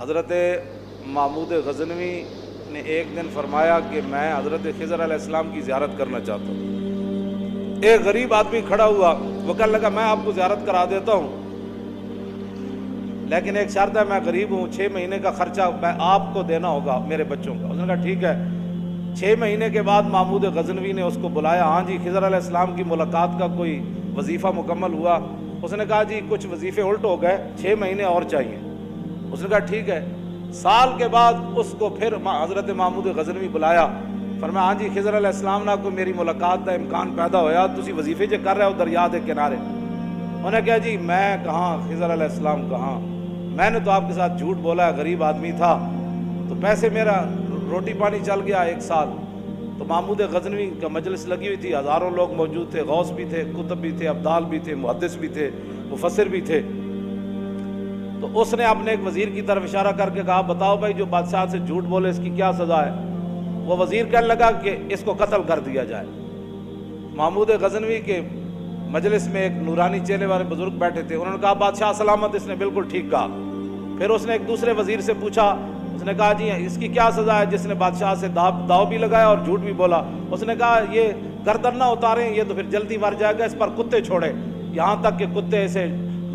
حضرت محمود غزنوی نے ایک دن فرمایا کہ میں حضرت خضر علیہ السلام کی زیارت کرنا چاہتا ہوں۔ ایک غریب آدمی کھڑا ہوا، وہ کہنے لگا میں آپ کو زیارت کرا دیتا ہوں، لیکن ایک شرط ہے، میں غریب ہوں، 6 مہینے کا خرچہ میں آپ کو دینا ہوگا میرے بچوں کا۔ اس نے کہا ٹھیک ہے۔ 6 مہینے کے بعد محمود غزنوی نے اس کو بلایا، ہاں جی خضر علیہ السلام کی ملاقات کا کوئی وظیفہ مکمل ہوا؟ اس نے کہا جی کچھ وظیفے الٹ ہو گئے، 6 مہینے اور چاہیے۔ اس نے کہا ٹھیک ہے۔ سال کے بعد اس کو پھر حضرت محمود غزنوی بلایا، فرمایا ہاں جی خضر علیہ السلام نہ کوئی میری ملاقات کا امکان پیدا ہویا، تسی وظیفے جو کر رہے ہو دریا دے کنارے؟ انہوں نے کہا جی میں کہاں، خضر علیہ السلام کہاں، میں نے تو آپ کے ساتھ جھوٹ بولا ہے، غریب آدمی تھا تو پیسے میرا روٹی پانی چل گیا 1 سال۔ تو محمود غزنوی کا مجلس لگی ہوئی تھی، ہزاروں لوگ موجود تھے، غوث بھی تھے، کتب بھی تھے، ابدال بھی تھے، محدث بھی تھے، مفسر بھی تھے۔ تو اس نے اپنے ایک وزیر کی طرف اشارہ کر کے کہا بتاؤ بھائی جو بادشاہ سے جھوٹ بولے اس کی کیا سزا ہے؟ وہ وزیر کہنے لگا کہ اس کو قتل کر دیا جائے۔ محمود غزنوی کے مجلس میں ایک نورانی چہرے والے بزرگ بیٹھے تھے، انہوں نے کہا بادشاہ سلامت، اس نے بالکل ٹھیک کہا۔ پھر اس نے ایک دوسرے وزیر سے پوچھا، اس نے کہا جی اس کی کیا سزا ہے جس نے بادشاہ سے داؤ بھی لگایا اور جھوٹ بھی بولا؟ اس نے کہا یہ گردن نہ اتاریں، یہ تو پھر جلدی مر جائے گا، اس پر کتے چھوڑے، یہاں تک کہ کتے اسے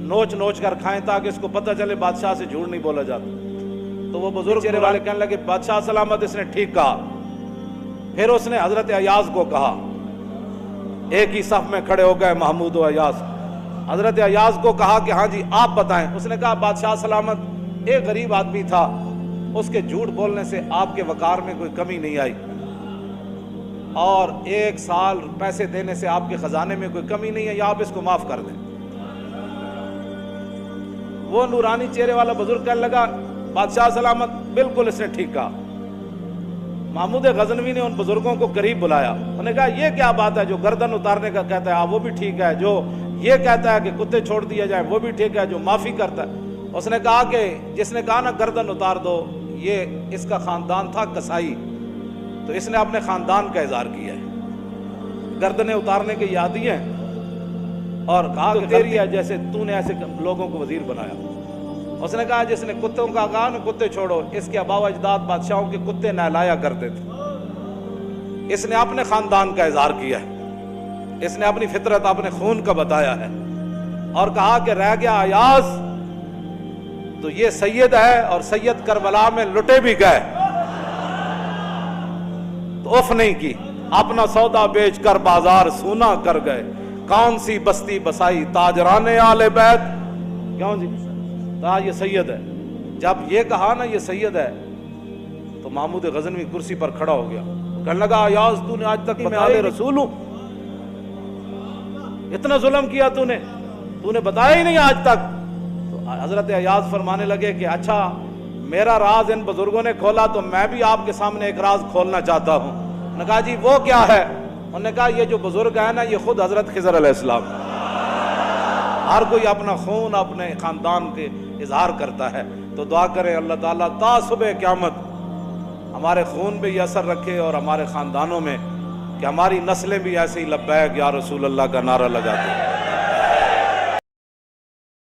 نوچ نوچ کر کھائیں تاکہ اس کو پتہ چلے بادشاہ سے جھوٹ نہیں بولا جاتا۔ تو وہ بزرگ چہرے والے کہنے لگے بادشاہ سلامت، اس نے ٹھیک کہا۔ پھر اس نے حضرت ایاز کو کہا، ایک ہی صف میں کھڑے ہو گئے محمود و ایاز۔ حضرت ایاز کو کہا کہ ہاں جی آپ بتائیں۔ اس نے کہا بادشاہ سلامت، ایک غریب آدمی تھا، اس کے جھوٹ بولنے سے آپ کے وقار میں کوئی کمی نہیں آئی، اور 1 سال پیسے دینے سے آپ کے خزانے میں کوئی کمی نہیں ہے، یا آپ اس کو معاف کر دیں۔ وہ نورانی چہرے والا بزرگ کہنے لگا بادشاہ سلامت بالکل اس نے ٹھیک کہا۔ محمود غزنوی نے ان بزرگوں کو قریب بلایا، انہوں نے کہا یہ کیا بات ہے، جو گردن اتارنے کا کہتا ہے آپ وہ بھی ٹھیک ہے، جو یہ کہتا ہے کہ کتے چھوڑ دیا جائے وہ بھی ٹھیک ہے، جو معافی کرتا ہے۔ اس نے کہا کہ جس نے کہا نا گردن اتار دو، یہ اس کا خاندان تھا کسائی، تو اس نے اپنے خاندان کا اظہار کیا ہے، گردنیں اتارنے کے عادی ہیں، اور کہا کہ تیری ہے جیسے تو نے ایسے لوگوں کو وزیر بنایا۔ اس نے کہا جس نے کتوں کا کہا نا کتے چھوڑو، اس کے آباء و اجداد بادشاہوں کے کتے نہلایا کرتے تھے۔ اس نے اپنے خاندان کا اظہار کیا ہے، اس نے اپنی فطرت اپنے خون کا بتایا ہے، اور کہا کہ رہ گیا ایاز تو یہ سید ہے، اور سید کربلا میں لٹے بھی گئے تو اف نہیں کی، اپنا سودا بیچ کر بازار سونا کر گئے، کون سی بستی بسائی تاجران آل بیت۔ کیوں جی یہ سید ہے۔ جب یہ کہا نا یہ سید ہے تو محمود غزنوی کرسی پر کھڑا ہو گیا، کہنے لگا ایاز تو نے آج تک میں آل رسول ہوں، اتنا ظلم کیا تو نے بتایا ہی نہیں آج تک۔ تو حضرت ایاز فرمانے لگے کہ اچھا میرا راز ان بزرگوں نے کھولا تو میں بھی آپ کے سامنے ایک راز کھولنا چاہتا ہوں۔ انہوں نے کہا جی وہ کیا ہے؟ انہوں نے کہا یہ جو بزرگ ہیں نا یہ خود حضرت خضر علیہ السلام، ہر کوئی اپنا خون اپنے خاندان کے اظہار کرتا ہے، تو دعا کریں اللہ تعالیٰ تا صبح قیامت ہمارے خون پہ یہ اثر رکھے اور ہمارے خاندانوں میں، کہ ہماری نسلیں بھی ایسے ہی لبیک یا رسول اللہ کا نعرہ لگاتے ہیں۔